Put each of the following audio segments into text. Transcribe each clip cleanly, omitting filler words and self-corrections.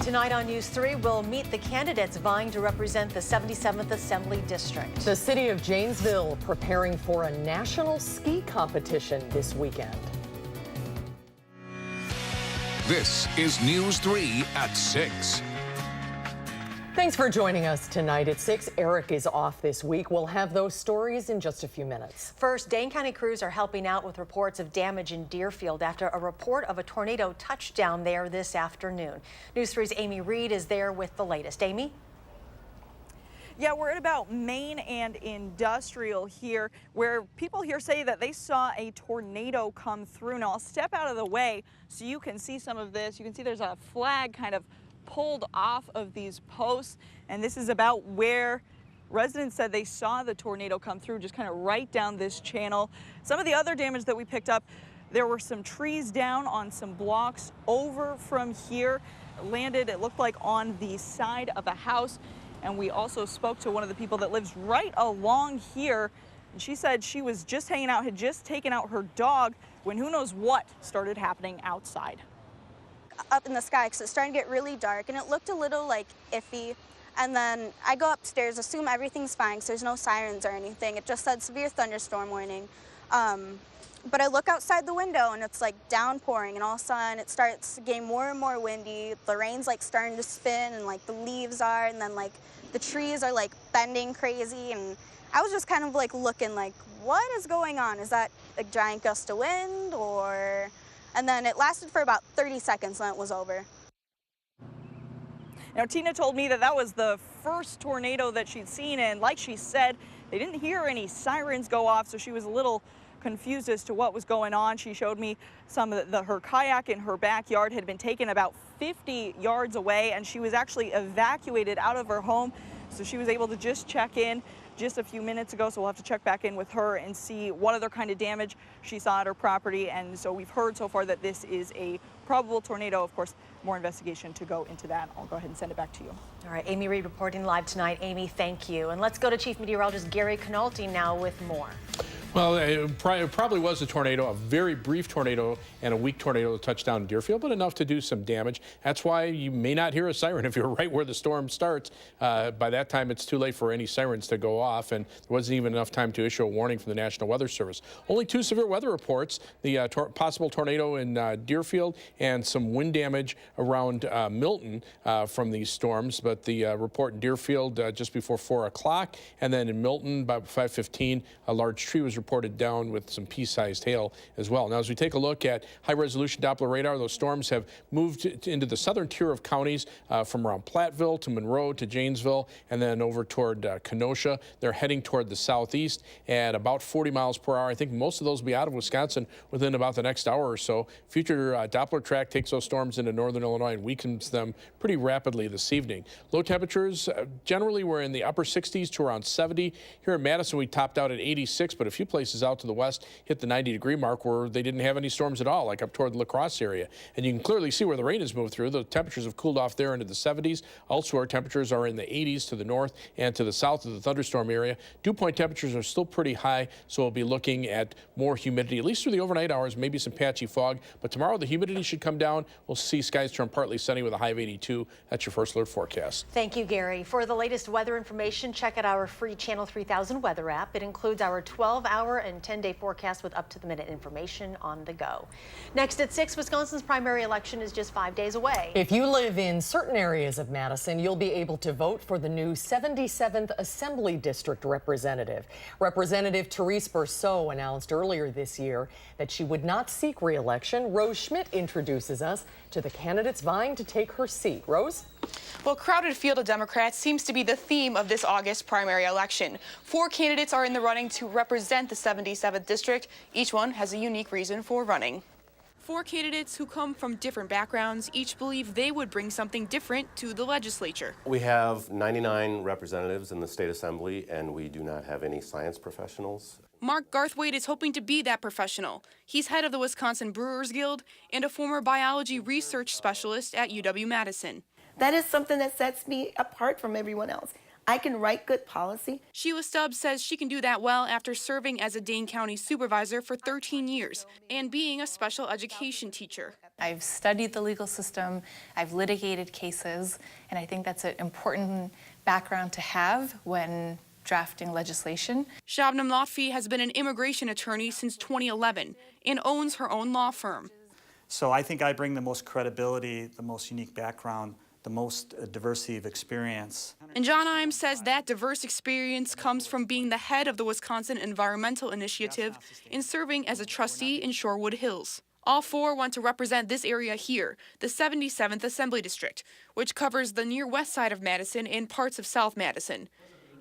Tonight on News 3, we'll meet the candidates vying to represent the 77th Assembly District. The city of Janesville preparing for a national ski competition this weekend. This is News 3 at 6. Thanks for joining us tonight at 6. Eric is off this week. We'll have those stories in just a few minutes. First, Dane County crews are helping out with reports of damage in Deerfield after a report of a tornado touched down there this afternoon. News 3's Amy Reed is there with the latest. Amy? Yeah, we're at about Main and Industrial here, where people here say that they saw a tornado come through. Now, I'll step out of the way so you can see some of this. You can see there's a flag kind of pulled off of these posts, and this is about where residents said they saw the tornado come through, just kind of right down this channel. Some of the other damage that we picked up, there were some trees down on some blocks over from here, landed, it looked like, on the side of a house. And we also spoke to one of the people that lives right along here, and she said she was just hanging out, had just taken out her dog when who knows what started happening outside. Up in the sky because it's starting to get really dark, and it looked a little like iffy. And then I go upstairs, assume everything's fine because there's no sirens or anything. It just said severe thunderstorm warning. But I look outside the window and it's like downpouring, and all of a sudden it starts getting more and more windy. The rain's like starting to spin, and like the leaves are, and then like the trees are like bending crazy. And I was just kind of like looking like, what is going on? Is that a giant gust of wind or? And then it lasted for about 30 seconds, and it was over. Now, Tina told me that that was the first tornado that she'd seen, and like she said, they didn't hear any sirens go off, so she was a little confused as to what was going on. She showed me some of her kayak in her backyard had been taken about 50 yards away, and she was actually evacuated out of her home, so she was able to just check in just a few minutes ago, so we'll have to check back in with her and see what other kind of damage she saw at her property. And so we've heard so far that this is a probable tornado. Of course, more investigation to go into that. I'll go ahead and send it back to you. All right, Amy Reed reporting live tonight. Amy, thank you. And let's go to Chief Meteorologist Gary Canolti now with more. Well, it probably was a tornado, a very brief tornado and a weak tornado that touched down in Deerfield, but enough to do some damage. That's why you may not hear a siren if you're right where the storm starts. By that time, it's too late for any sirens to go off, and there wasn't even enough time to issue a warning from the National Weather Service. Only 2 severe weather reports, the possible tornado in Deerfield and some wind damage around Milton from these storms, but the report in Deerfield just before 4 o'clock, and then in Milton by 5:15, a large tree was reported down with some pea-sized hail as well. Now, as we take a look at high-resolution Doppler radar, those storms have moved into the southern tier of counties from around Platteville to Monroe to Janesville, and then over toward Kenosha. They're heading toward the southeast at about 40 miles per hour. I think most of those will be out of Wisconsin within about the next hour or so. Future Doppler track takes those storms into northern Illinois and weakens them pretty rapidly this evening. Low temperatures generally were in the upper 60s to around 70. Here in Madison, we topped out at 86, but a few places out to the west hit the 90-degree mark where they didn't have any storms at all, like up toward the La Crosse area. And you can clearly see where the rain has moved through. The temperatures have cooled off there into the 70s. Elsewhere, temperatures are in the 80s to the north and to the south of the thunderstorm area. Dew point temperatures are still pretty high, so we'll be looking at more humidity, at least through the overnight hours, maybe some patchy fog. But tomorrow, the humidity should come down. We'll see skies turn partly sunny with a high of 82. That's your first alert forecast. Thank you, Gary. For the latest weather information, check out our free Channel 3000 weather app. It includes our 12-hour and 10-day forecast with up-to-the-minute information on the go. Next at 6, Wisconsin's primary election is just 5 days away. If you live in certain areas of Madison, you'll be able to vote for the new 77th Assembly District representative. Representative Therese Berceau announced earlier this year that she would not seek re-election. Rose Schmidt introduces us to the candidates vying to take her seat. Rose? Well, crowded field of Democrats seems to be the theme of this August primary election. 4 candidates are in the running to represent the 77th district. Each one has a unique reason for running. 4 candidates who come from different backgrounds each believe they would bring something different to the legislature. We have 99 representatives in the state assembly, and we do not have any science professionals. Mark Garthwaite is hoping to be that professional. He's head of the Wisconsin Brewers Guild and a former biology research specialist at UW-Madison. That is something that sets me apart from everyone else. I can write good policy. Sheila Stubbs says she can do that well after serving as a Dane County supervisor for 13 years and being a special education teacher. I've studied the legal system, I've litigated cases, and I think that's an important background to have when drafting legislation. Shabnam Lotfi has been an immigration attorney since 2011 and owns her own law firm. So I think I bring the most credibility, the most unique background, the most diversity of experience. And John Imes says that diverse experience comes from being the head of the Wisconsin Environmental Initiative and serving as a trustee in Shorewood Hills. All four want to represent this area here, the 77th Assembly District, which covers the near west side of Madison and parts of South Madison.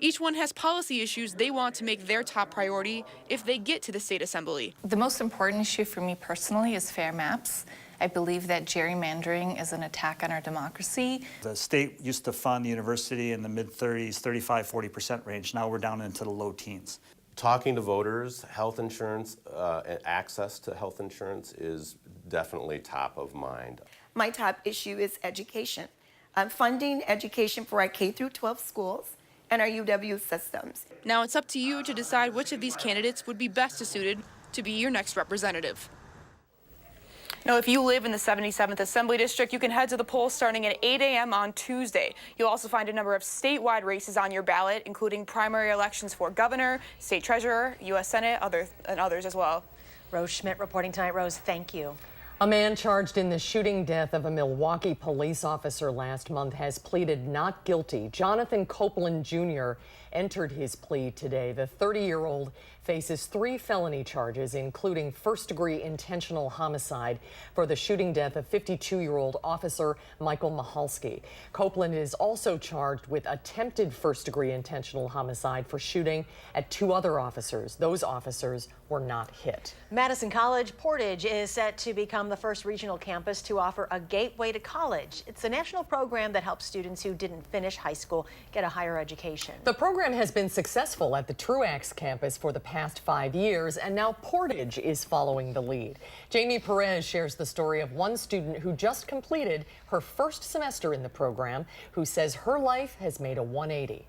Each one has policy issues they want to make their top priority if they get to the state assembly. The most important issue for me personally is fair maps. I believe that gerrymandering is an attack on our democracy. The state used to fund the university in the mid-30s, 35–40% range. Now we're down into the low teens. Talking to voters, health insurance, and access to health insurance is definitely top of mind. My top issue is education. I'm funding education for our K-12 schools and our UW systems. Now it's up to you to decide which of these candidates would be best suited to be your next representative. Now, if you live in the 77th Assembly District, you can head to the polls starting at 8 a.m. on Tuesday. You'll also find a number of statewide races on your ballot, including primary elections for governor, state treasurer, U.S. Senate, and others as well. Rose Schmidt reporting tonight. Rose, thank you. A man charged in the shooting death of a Milwaukee police officer last month has pleaded not guilty. Jonathan Copeland Jr. entered his plea today. The 30-year-old faces 3 felony charges, including first-degree intentional homicide for the shooting death of 52-year-old officer Michael Mahalski. Copeland is also charged with attempted first-degree intentional homicide for shooting at 2 other officers. Those officers were not hit. Madison College Portage is set to become the first regional campus to offer a gateway to college. It's a national program that helps students who didn't finish high school get a higher education. The program has been successful at the Truax campus for the past 5 years, and now Portage is following the lead. Jamie Perez shares the story of one student who just completed her first semester in the program, who says her life has made a 180.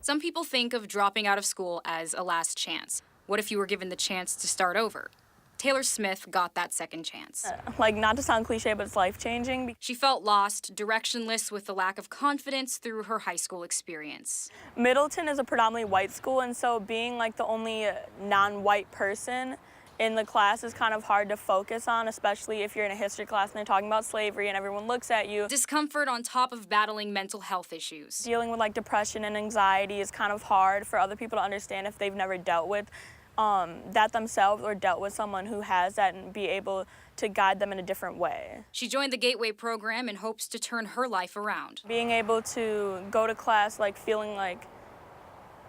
Some people think of dropping out of school as a last chance. What if you were given the chance to start over? Taylor Smith got that second chance. Not to sound cliche, but it's life-changing. She felt lost, directionless, with a lack of confidence through her high school experience. Middleton is a predominantly white school, and so being the only non-white person in the class is kind of hard to focus on, especially if you're in a history class and they're talking about slavery and everyone looks at you. Discomfort on top of battling mental health issues. Dealing with depression and anxiety is kind of hard for other people to understand if they've never dealt with that themselves or dealt with someone who has that and be able to guide them in a different way. She joined the Gateway program in hopes to turn her life around. Being able to go to class feeling like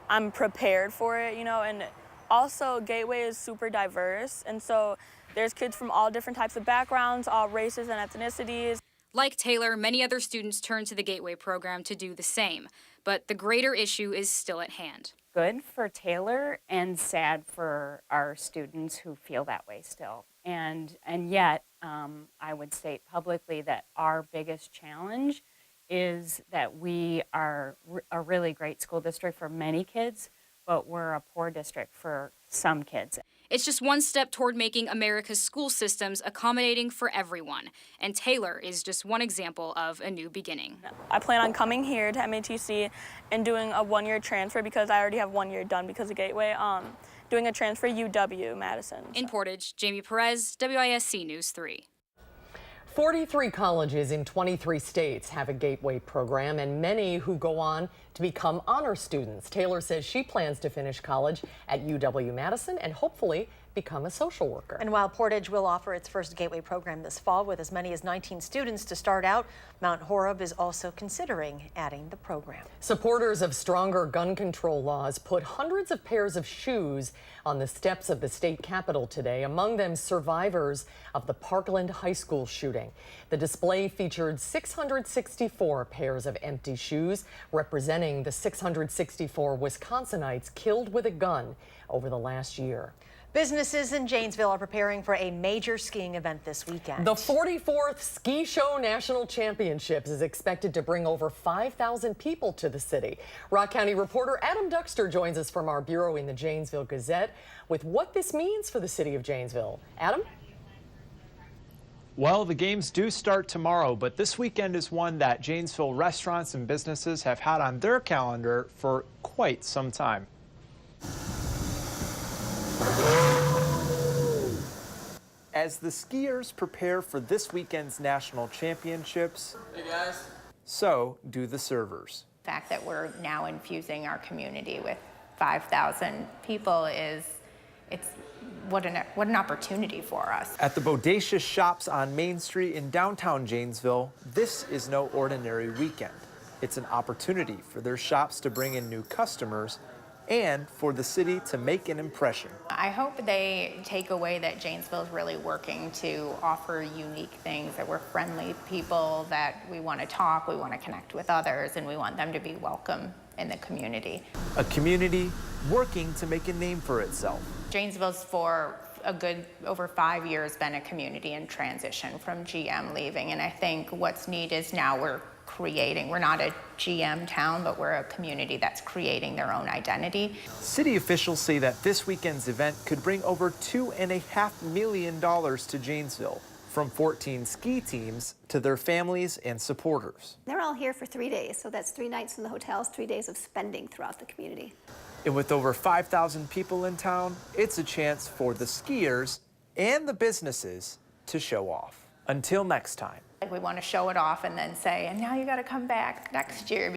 I'm prepared for it, and also Gateway is super diverse, and so there's kids from all different types of backgrounds, all races and ethnicities. Like Taylor, many other students turn to the Gateway program to do the same, but the greater issue is still at hand. Good for Taylor and sad for our students who feel that way still. And yet, I would state publicly that our biggest challenge is that we are a really great school district for many kids, but we're a poor district for some kids. It's just one step toward making America's school systems accommodating for everyone, and Taylor is just one example of a new beginning. I plan on coming here to MATC and doing a 1-year transfer because I already have 1 year done because of Gateway, doing a transfer UW Madison. In Portage, Jamie Perez, WISC News 3. 43 colleges in 23 states have a Gateway program, and many who go on to become honor students. Taylor says she plans to finish college at UW-Madison and hopefully become a social worker. And while Portage will offer its first Gateway program this fall with as many as 19 students to start out, Mount Horeb is also considering adding the program. Supporters of stronger gun control laws put hundreds of pairs of shoes on the steps of the state capitol today, among them survivors of the Parkland High School shooting. The display featured 664 pairs of empty shoes, representing the 664 Wisconsinites killed with a gun over the last year. Businesses in Janesville are preparing for a major skiing event this weekend. The 44th Ski Show National Championships is expected to bring over 5,000 people to the city. Rock County reporter Adam Duxter joins us from our bureau in the Janesville Gazette with what this means for the city of Janesville. Adam? Well, the games do start tomorrow, but this weekend is one that Janesville restaurants and businesses have had on their calendar for quite some time. As the skiers prepare for this weekend's national championships, hey guys, so do the servers. The fact that we're now infusing our community with 5,000 people it's what an opportunity for us. At the bodacious shops on Main Street in downtown Janesville, this is no ordinary weekend. It's an opportunity for their shops to bring in new customers and for the city to make an impression. I hope they take away that Janesville is really working to offer unique things, that we're friendly people, that we want to talk, we want to connect with others, and we want them to be welcome in the community. A community working to make a name for itself. Janesville's for a good over 5 years been a community in transition from GM leaving, and I think what's neat is now we're not a GM town, but we're a community that's creating their own identity. City officials say that this weekend's event could bring over $2.5 million to Janesville, from 14 ski teams to their families and supporters. They're all here for 3 days, so that's 3 nights in the hotels, 3 days of spending throughout the community. And with over 5,000 people in town, it's a chance for the skiers and the businesses to show off. Until next time. We want to show it off and then say, and now you got to come back next year.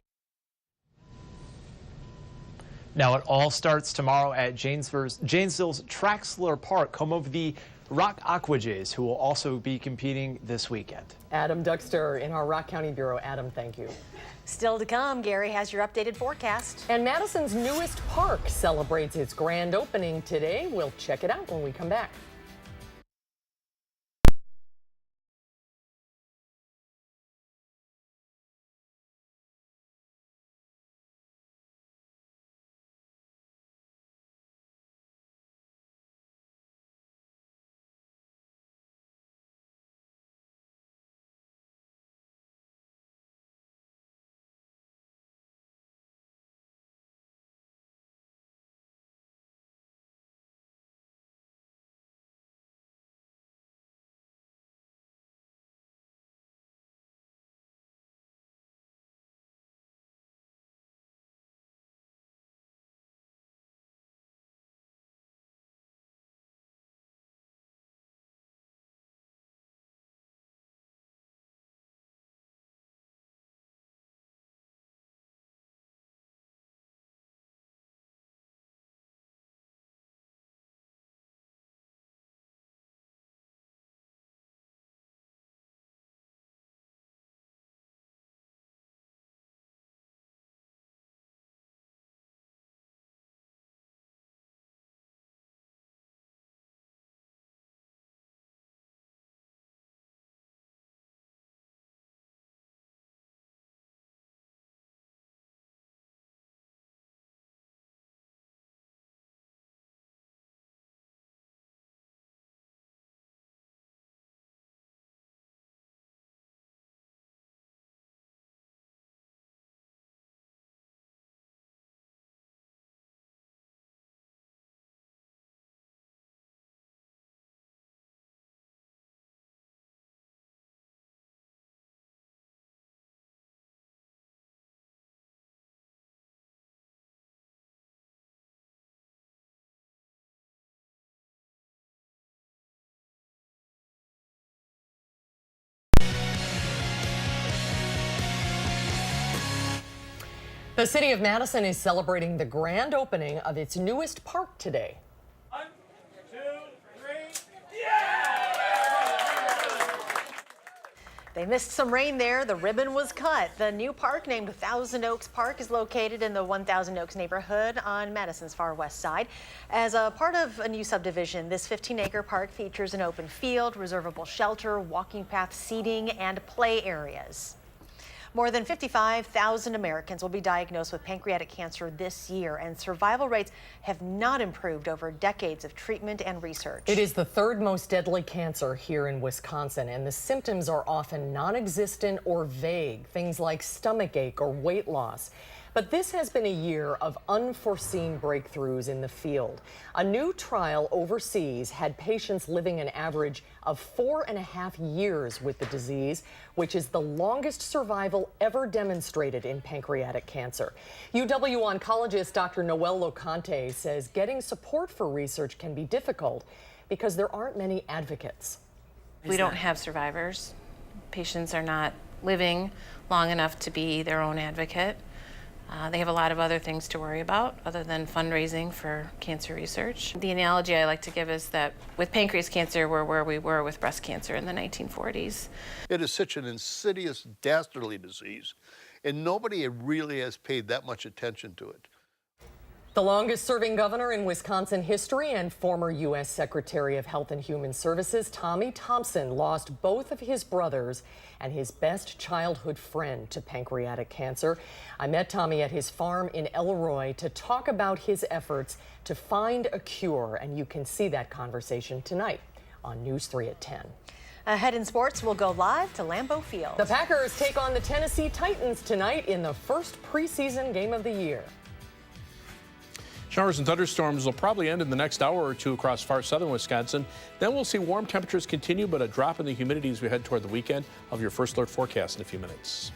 Now it all starts tomorrow at Janesville's Traxler Park, home of the Rock Aquajays, who will also be competing this weekend. Adam Duxter in our Rock County Bureau. Adam, thank you. Still to come, Gary has your updated forecast. And Madison's newest park celebrates its grand opening today. We'll check it out when we come back. The city of Madison is celebrating the grand opening of its newest park today. 1, 2, 3, They missed some rain there. The ribbon was cut. The new park, named Thousand Oaks Park, is located in the 1000 Oaks neighborhood on Madison's far west side. As a part of a new subdivision, this 15-acre park features an open field, reservable shelter, walking path, seating, and play areas. More than 55,000 Americans will be diagnosed with pancreatic cancer this year, and survival rates have not improved over decades of treatment and research. It is the third most deadly cancer here in Wisconsin, and the symptoms are often non-existent or vague, things like stomach ache or weight loss. But this has been a year of unforeseen breakthroughs in the field. A new trial overseas had patients living an average of 4.5 years with the disease, which is the longest survival ever demonstrated in pancreatic cancer. UW oncologist Dr. Noel Locante says getting support for research can be difficult because there aren't many advocates. We don't have survivors. Patients are not living long enough to be their own advocate. They have a lot of other things to worry about other than fundraising for cancer research. The analogy I like to give is that with pancreas cancer, we're where we were with breast cancer in the 1940s. It is such an insidious, dastardly disease, and nobody really has paid that much attention to it. The longest serving governor in Wisconsin history and former U.S. Secretary of Health and Human Services, Tommy Thompson, lost both of his brothers and his best childhood friend to pancreatic cancer. I met Tommy at his farm in Elroy to talk about his efforts to find a cure, and you can see that conversation tonight on News 3 at 10. Ahead in sports, we'll go live to Lambeau Field. The Packers take on the Tennessee Titans tonight in the first preseason game of the year. Showers and thunderstorms will probably end in the next hour or two across far southern Wisconsin. Then we'll see warm temperatures continue, but a drop in the humidity as we head toward the weekend. Of your first alert forecast in a few minutes.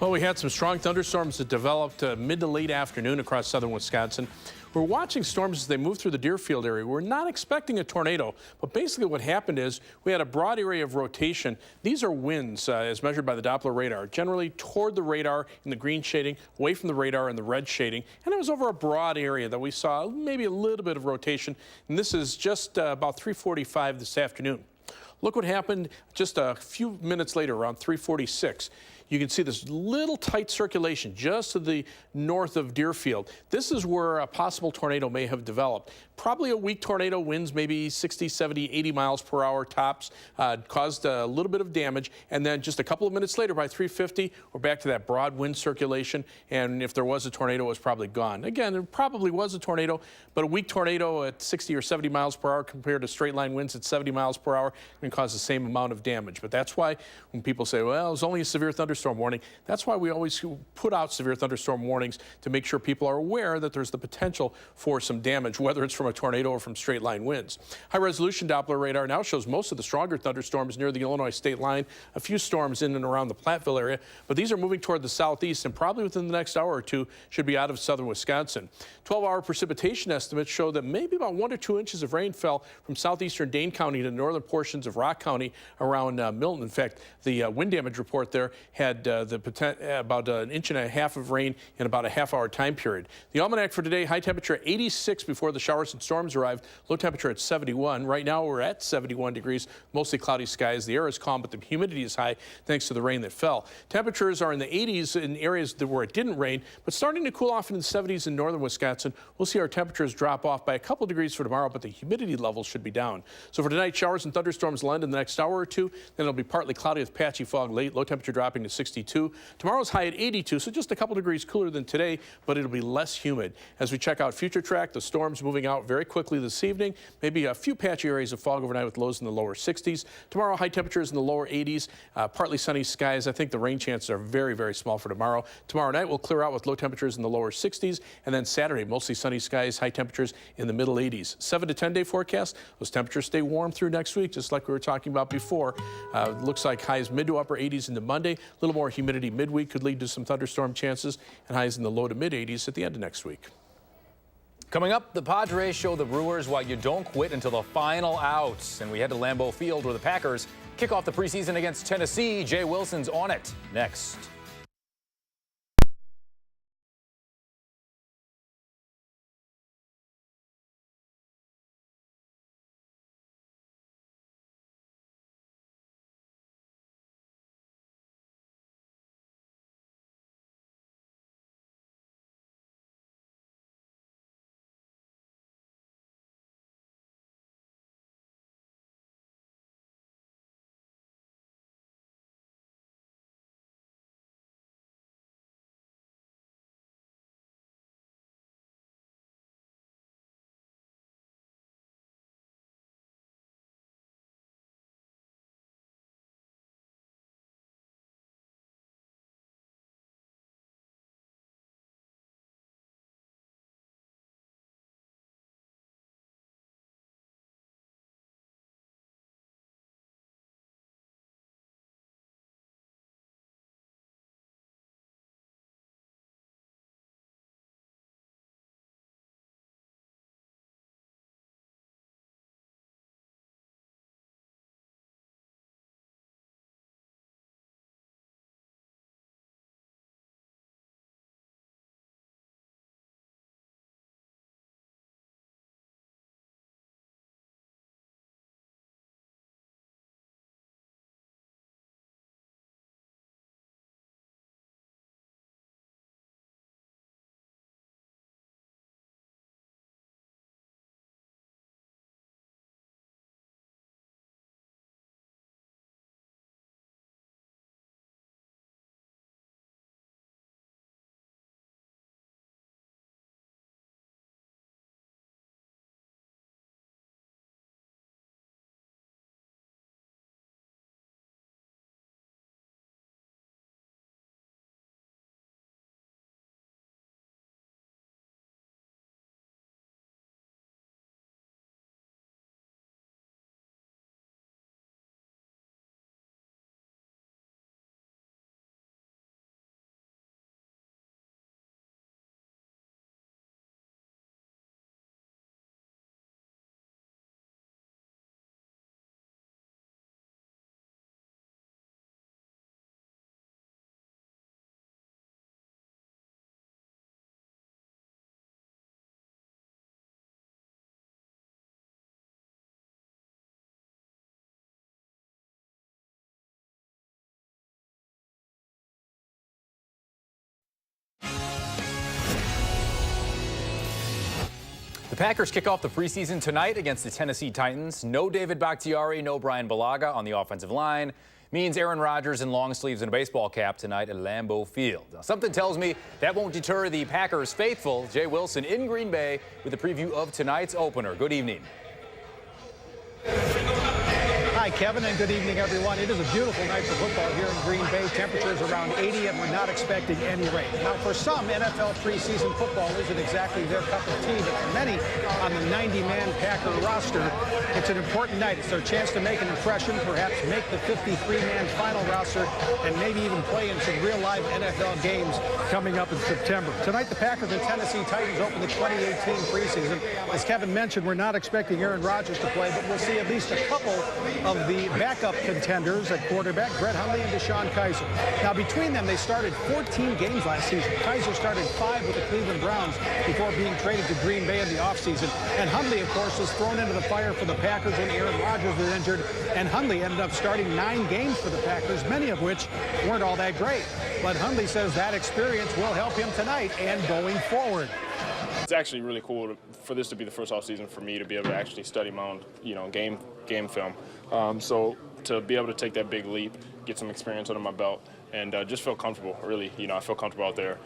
Well, we had some strong thunderstorms that developed mid to late afternoon across southern Wisconsin. We're watching storms as they move through the Deerfield area. We're not expecting a tornado, but basically what happened is we had a broad area of rotation. These are winds as measured by the Doppler radar, generally toward the radar in the green shading, away from the radar in the red shading. And it was over a broad area that we saw maybe a little bit of rotation. And this is just about 3:45 this afternoon. Look what happened just a few minutes later, around 3:46. you can see this little tight circulation just to the north of Deerfield. This is where a possible tornado may have developed. Probably a weak tornado, winds maybe 60, 70, 80 miles per hour tops, caused a little bit of damage, and then just a couple of minutes later, by 3:50, we're back to that broad wind circulation, and if there was a tornado, it was probably gone. Again, there probably was a tornado, but a weak tornado at 60 or 70 miles per hour compared to straight line winds at 70 miles per hour can cause the same amount of damage. But that's why when people say, well, it was only a severe thunderstorm warning, that's why we always put out severe thunderstorm warnings to make sure people are aware that there's the potential for some damage, whether it's from a tornado or from straight line winds. High resolution Doppler radar now shows most of the stronger thunderstorms near the Illinois state line, a few storms in and around the Platteville area, but these are moving toward the southeast and probably within the next hour or two should be out of southern Wisconsin. 12-hour precipitation estimates show that maybe about 1 or 2 inches of rain fell from southeastern Dane County to northern portions of Rock County around Milton. In fact, the wind damage report there had about 1.5 inches of rain in about a half-hour time period. The almanac for today, high temperature 86 before the showers and storms arrived, low temperature at 71. Right now we're at 71 degrees, mostly cloudy skies. The air is calm, but the humidity is high thanks to the rain that fell. Temperatures are in the 80s in areas where it didn't rain, but starting to cool off in the 70s in northern Wisconsin. We'll see our temperatures drop off by a couple degrees for tomorrow, but the humidity levels should be down. So for tonight, showers and thunderstorms land in the next hour or two. Then it'll be partly cloudy with patchy fog late, low temperature dropping to 62. Tomorrow's high at 82, so just a couple degrees cooler than today, but it'll be less humid. As we check out future track, the storms moving out very quickly this evening. Maybe a few patchy areas of fog overnight with lows in the lower 60s. Tomorrow, high temperatures in the lower 80s, partly sunny skies. I think the rain chances are very, very small for tomorrow. Tomorrow night will clear out with low temperatures in the lower 60s, and then Saturday, mostly sunny skies, high temperatures in the middle 80s. 7 to 10 day forecast. Those temperatures stay warm through next week, just like we were talking about before. Looks like highs mid to upper 80s into Monday. A little more humidity midweek could lead to some thunderstorm chances, and highs in the low to mid 80s at the end of next week. Coming up, the Padres show the Brewers why you don't quit until the final outs. And we head to Lambeau Field where the Packers kick off the preseason against Tennessee. Jay Wilson's on it next. The Packers kick off the preseason tonight against the Tennessee Titans. No David Bakhtiari, no Brian Balaga on the offensive line. Means Aaron Rodgers in long sleeves and a baseball cap tonight at Lambeau Field. Now, something tells me that won't deter the Packers faithful. Jay Wilson in Green Bay with a preview of tonight's opener. Good evening. Hi, Kevin, and good evening, everyone. It is a beautiful night for football here in Green Bay. Temperatures around 80, and we're not expecting any rain. Now, for some, NFL preseason football isn't exactly their cup of tea, but for many on the 90-man Packer roster, it's an important night. It's their chance to make an impression, perhaps make the 53-man final roster, and maybe even play in some real-life NFL games coming up in September. Tonight, the Packers and Tennessee Titans open the 2018 preseason. As Kevin mentioned, we're not expecting Aaron Rodgers to play, but we'll see at least a couple of the backup contenders at quarterback, Brett Hundley and Deshaun Kaiser. Now, between them, they started 14 games last season. Kaiser started 5 with the Cleveland Browns before being traded to Green Bay in the offseason. And Hundley, of course, was thrown into the fire for the Packers when Aaron Rodgers was injured. And Hundley ended up starting 9 games for the Packers, many of which weren't all that great. But Hundley says that experience will help him tonight and going forward. It's actually really cool for this to be the first offseason for me to be able to actually study my own, game film. So to be able to take that big leap, get some experience under my belt, and just feel comfortable. Really, I feel comfortable out there.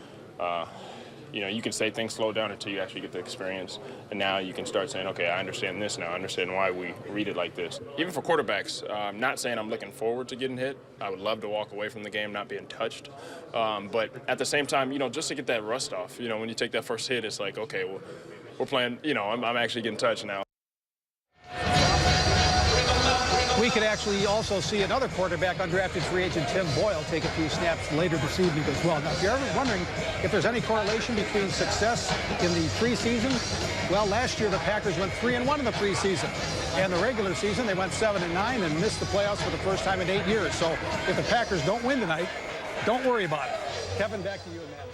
You can say things slow down until you actually get the experience, and now you can start saying, okay, I understand this now. I understand why we read it like this. Even for quarterbacks, I'm not saying I'm looking forward to getting hit. I would love to walk away from the game not being touched. But at the same time, just to get that rust off, when you take that first hit, it's like, okay, well, we're playing, I'm actually getting touched now. We could actually also see another quarterback, undrafted free agent Tim Boyle, take a few snaps later this evening as well. Now, if you're ever wondering if there's any correlation between success in the preseason, well, last year the Packers went 3-1 in the preseason. And the regular season, they went 7-9 and missed the playoffs for the first time in 8 years. So if the Packers don't win tonight, don't worry about it. Kevin, back to you and Madison.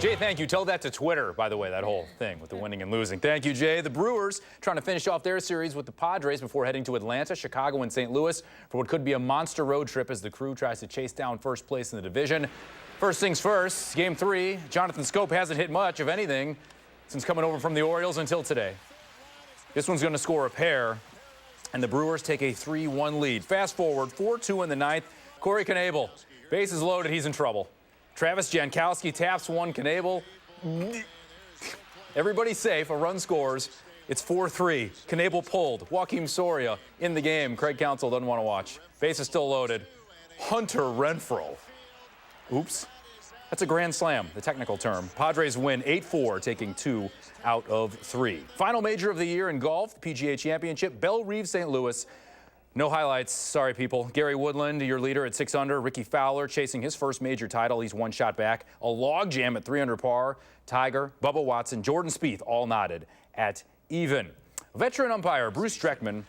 Jay, thank you. Tell that to Twitter, by the way, that whole thing with the winning and losing. Thank you, Jay. The Brewers trying to finish off their series with the Padres before heading to Atlanta, Chicago, and St. Louis for what could be a monster road trip as the crew tries to chase down first place in the division. First things first, Game 3. Jonathan Scope hasn't hit much, if anything, since coming over from the Orioles until today. This one's going to score a pair, and the Brewers take a 3-1 lead. Fast forward, 4-2 in the ninth. Corey Knebel, bases loaded, he's in trouble. Travis Jankowski taps one, Knebel. Everybody's safe, a run scores. It's 4-3. Knebel pulled. Joakim Soria in the game. Craig Counsell doesn't want to watch. Base is still loaded. Hunter Renfroe. Oops. That's a grand slam, the technical term. Padres win 8-4, taking 2 out of 3. Final major of the year in golf, the PGA Championship, Belle Reeve, St. Louis. No highlights, sorry people. Gary Woodland, your leader at 6 under. Ricky Fowler chasing his first major title. He's 1 shot back. A logjam at 3 under par. Tiger, Bubba Watson, Jordan Spieth all knotted at even. Veteran umpire Bruce Streckman,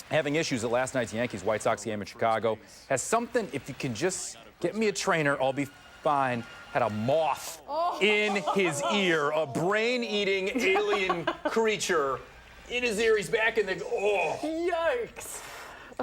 having issues at last night's Yankees-White Sox game in Chicago, has something, if you can just get me a trainer, I'll be fine. Had a moth in his ear, a brain-eating alien creature in his ear. He's back in the, Yikes.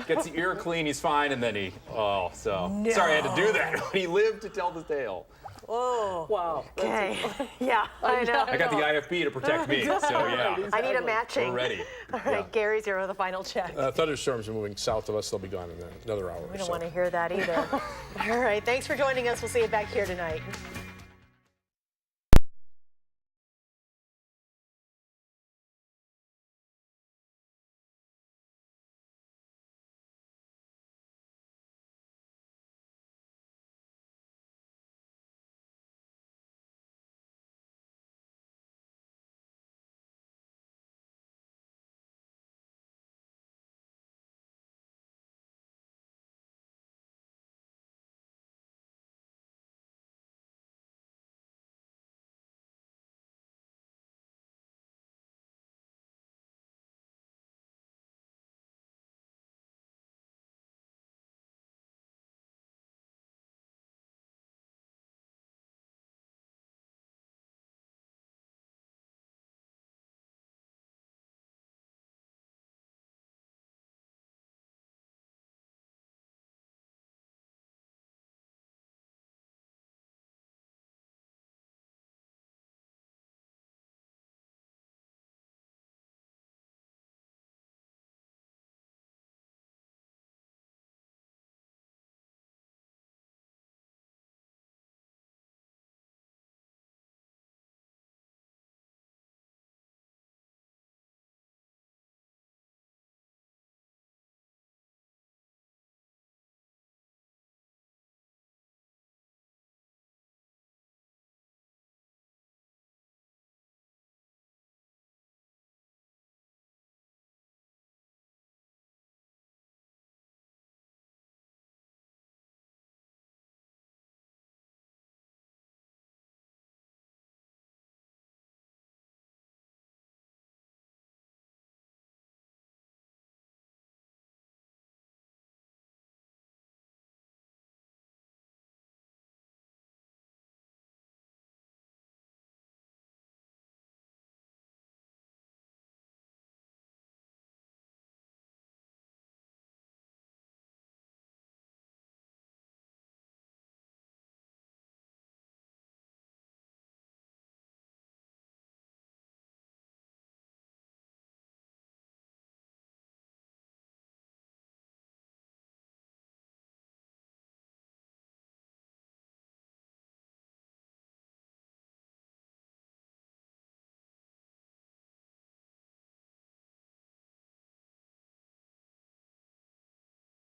Gets the ear clean, he's fine, and then No. Sorry I had to do that. He lived to tell the tale. Oh, wow. Okay. Yeah, I know. I got the IFB to protect me, so yeah. I need a matching. We're ready. All right, Gary's here with the final check. Thunderstorms are moving south of us. They'll be gone in another hour We or don't so. want to hear that either. All right, thanks for joining us. We'll see you back here tonight.